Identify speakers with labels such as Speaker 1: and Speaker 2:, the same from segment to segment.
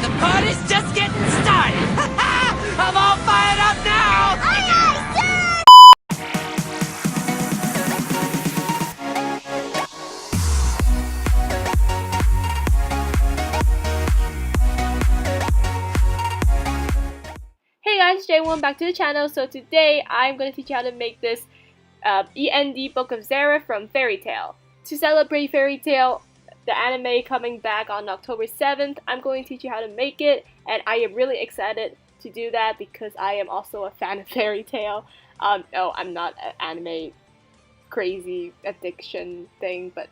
Speaker 1: The party's just getting started! I'm all fired up now!
Speaker 2: Aye, aye, sir!
Speaker 3: Hey guys, Jade, welcome back to the channel. So today I'm going to teach you how to make this END Book of Zeref from Fairy Tail. To celebrate Fairy Tail, the anime coming back on October 7th, I'm going to teach you how to make it, and I am really excited to do that because I am also a fan of Fairy Tail. No, I'm not an anime crazy addiction thing, but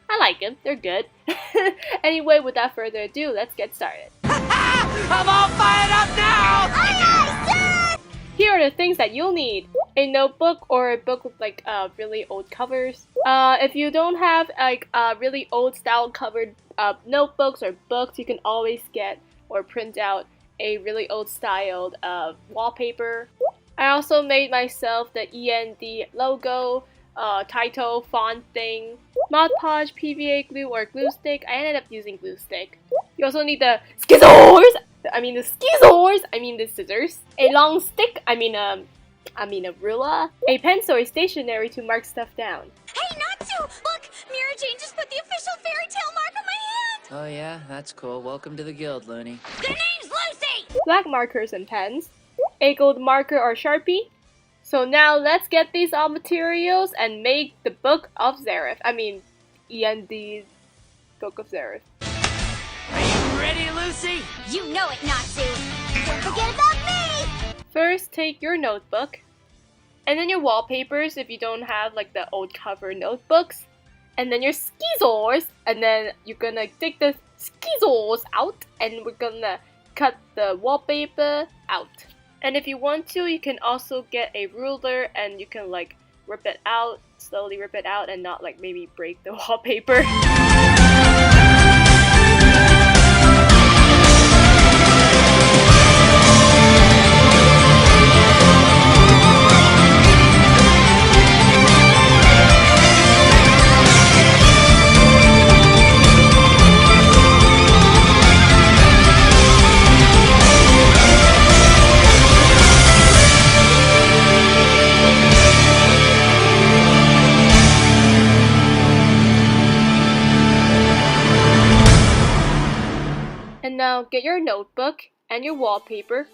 Speaker 3: I like them. They're good. Anyway, without further ado, let's get started.
Speaker 1: I'm all fired up now!
Speaker 2: Aye, aye, sir!
Speaker 3: Here are the things that you'll need. A notebook or a book with like really old covers. If you don't have like really old style covered notebooks or books, you can always get or print out a really old styled wallpaper. I also made myself the END logo, title, font thing, Mod Podge, PVA glue or glue stick. I ended up using glue stick. You also need the scissors, the scissors, a long stick, a ruler, a pencil or stationery to mark stuff down.
Speaker 2: Hey, Natsu! Look! Mira Jane just put the official Fairy Tail mark on my hand!
Speaker 1: Oh yeah, that's cool. Welcome to the guild, Looney.
Speaker 2: Their name's Lucy!
Speaker 3: Black markers and pens, a gold marker or Sharpie. So now let's get these all materials and make the Book of Zeref. END Book of Zeref.
Speaker 1: Are you ready, Lucy?
Speaker 2: You know it, Natsu! Don't forget about me!
Speaker 3: First, take your notebook, and then your wallpapers if you don't have like the old cover notebooks, and then your scissors, and then you're gonna take the scissors out, and we're gonna cut the wallpaper out. And if you want to, you can also get a ruler and you can like rip it out, slowly rip it out, and not like maybe break the wallpaper. And now get your notebook and your wallpaper,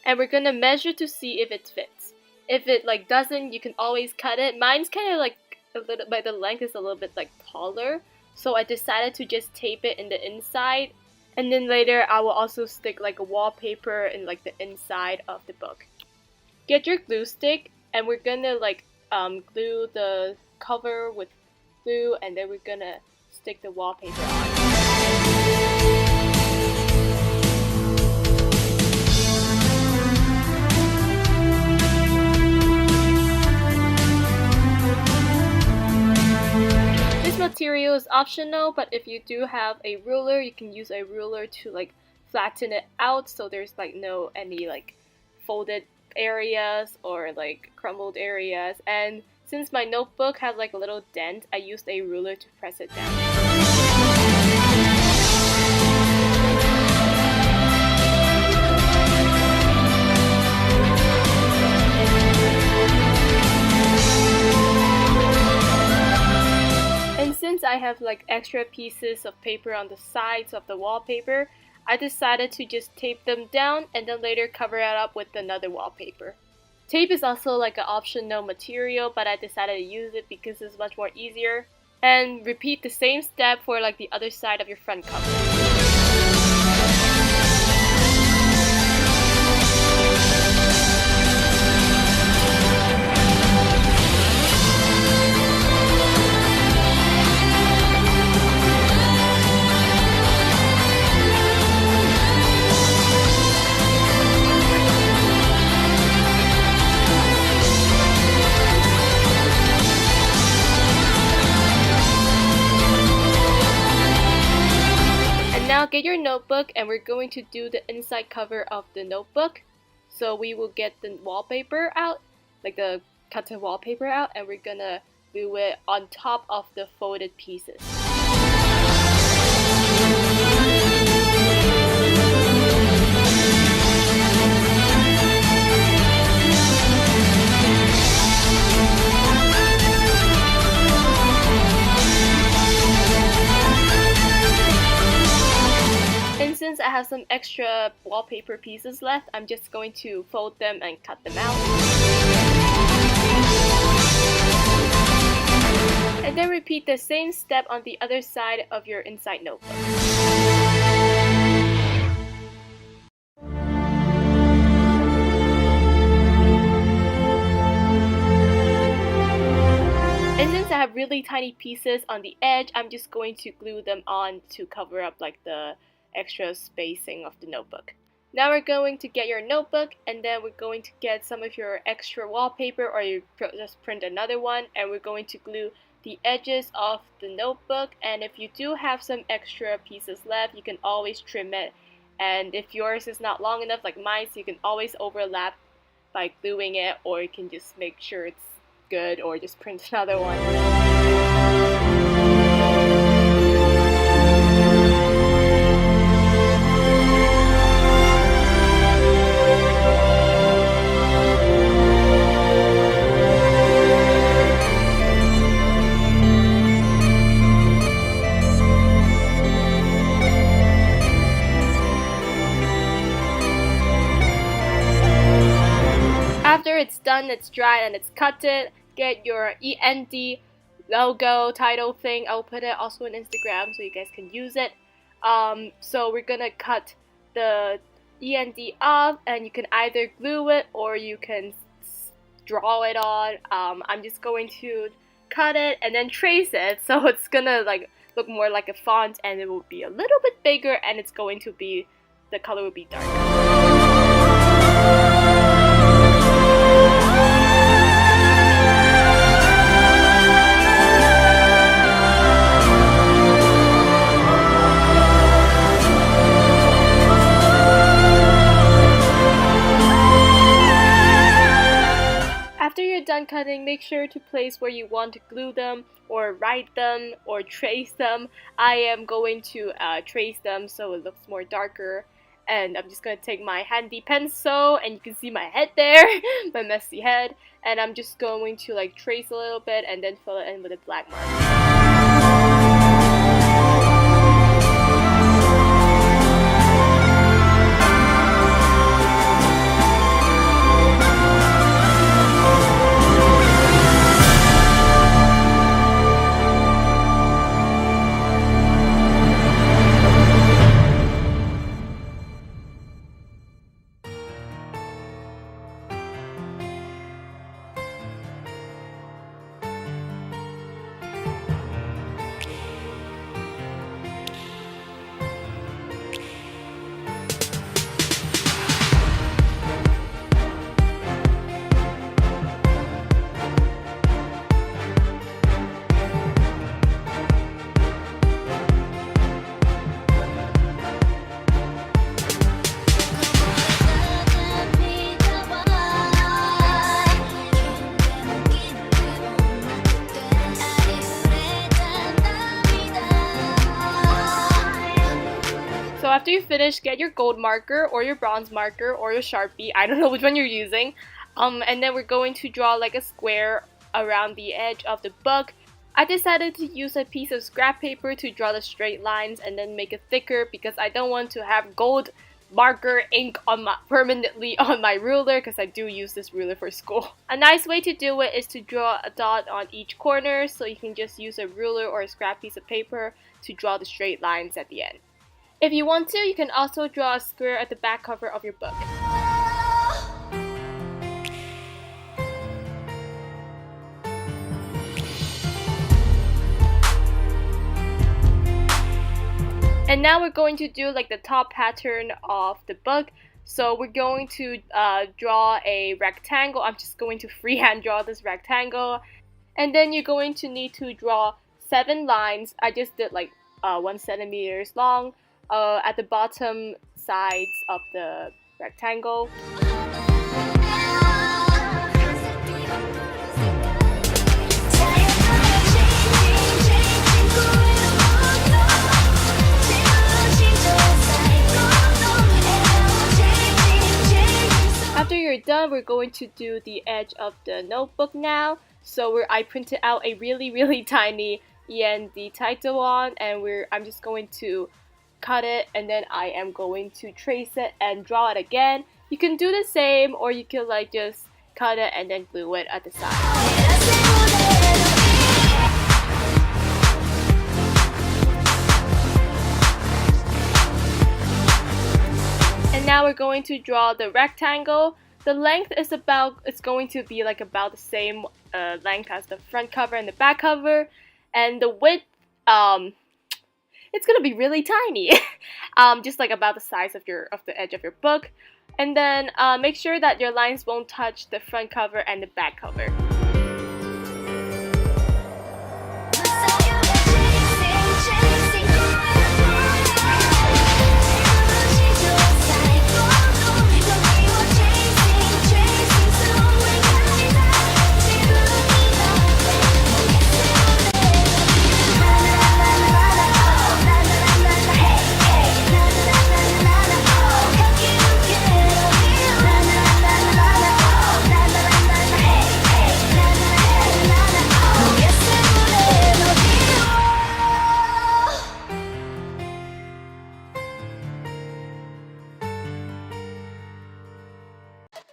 Speaker 3: and we're gonna measure to see if it fits. If it like doesn't, you can always cut it. Mine's kind of like a little, by the length is a little bit like taller, so I decided to just tape it in the inside, and then later I will also stick like a wallpaper in like the inside of the book. Get your glue stick, and we're gonna like glue the cover with glue, and then we're gonna stick the wallpaper on. Material is optional, but if you do have a ruler, you can use a ruler to like flatten it out so there's like no any like folded areas or like crumbled areas. And since my notebook has like a little dent, I used a ruler to press it down. Since I have like extra pieces of paper on the sides of the wallpaper, I decided to just tape them down and then later cover it up with another wallpaper. Tape is also like an optional material, but I decided to use it because it's much more easier. And repeat the same step for like the other side of your front cover. Now get your notebook, and we're going to do the inside cover of the notebook. So we will get the wallpaper out, like the cut the wallpaper out, and we're gonna glue it on top of the folded pieces. since I have some extra wallpaper pieces left, I'm just going to fold them and cut them out. And then repeat the same step on the other side of your inside notebook. And since I have really tiny pieces on the edge, I'm just going to glue them on to cover up like the extra spacing of the notebook. Now we're going to get your notebook, and then we're going to get some of your extra wallpaper, or you just print another one, and we're going to glue the edges of the notebook. And if you do have some extra pieces left, you can always trim it. And if yours is not long enough like mine, so you can always overlap by gluing it, or you can just make sure it's good or just print another one. After it's done, it's dried, and it's cutted, get your END logo title thing. I'll put it also on Instagram so you guys can use it. So we're gonna cut the END off, and you can either glue it or you can draw it on. I'm just going to cut it and then trace it, so it's gonna like look more like a font, and it will be a little bit bigger, and it's going to be, the color will be darker. After you're done cutting, make sure to place where you want to glue them, or write them, or trace them. I am going to trace them so it looks more darker. And I'm just going to take my handy pencil, and you can see my head there, my messy head. And I'm just going to like trace a little bit and then fill it in with a black marker. So after you finish, get your gold marker or your bronze marker or your Sharpie, I don't know which one you're using, and then we're going to draw like a square around the edge of the book. I decided to use a piece of scrap paper to draw the straight lines and then make it thicker, because I don't want to have gold marker ink on permanently on my ruler, because I do use this ruler for school. A nice way to do it is to draw a dot on each corner, so you can just use a ruler or a scrap piece of paper to draw the straight lines at the end. If you want to, you can also draw a square at the back cover of your book. And now we're going to do like the top pattern of the book. So we're going to draw a rectangle. I'm just going to freehand draw this rectangle. And then you're going to need to draw 7 lines. I just did like 1 centimeter long at the bottom sides of the rectangle. After you're done, we're going to do the edge of the notebook now. So I printed out a really tiny END title on, and I'm just going to cut it, and then I am going to trace it and draw it again. You can do the same, or you can like just cut it and then glue it at the side. And now we're going to draw the rectangle. The length is it's going to be like about the same length as the front cover and the back cover, and the width, it's gonna be really tiny, just like about the size of the edge of your book. And then make sure that your lines won't touch the front cover and the back cover.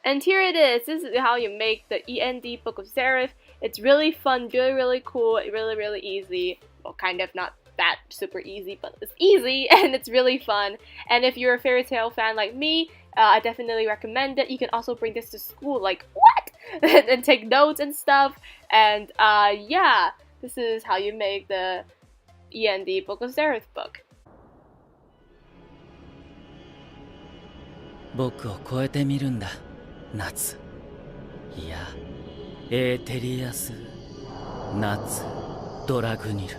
Speaker 3: And here it is. This is how you make the END Book of Zeref. It's really fun, really cool, really easy. Well, kind of not that super easy, but it's easy and it's really fun. And if you're a fairy tale fan like me, I definitely recommend it. You can also bring this to school, like what? And take notes and stuff. And yeah, this is how you make the END Book of Zeref book.
Speaker 4: 僕を超えてみるんだ、夏。いや、エーテリアス、夏、ドラグニル。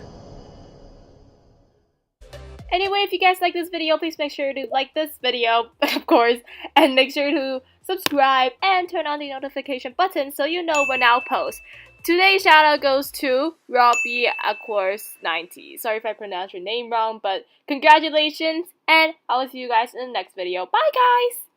Speaker 3: Anyway, if you guys like this video, please make sure to like this video, of course, and make sure to subscribe and turn on the notification button so you know when I'll post. Today's shout out goes to Robbie, of course, 90. Sorry if I pronounced your name wrong, but congratulations, and I will see you guys in the next video. Bye, guys!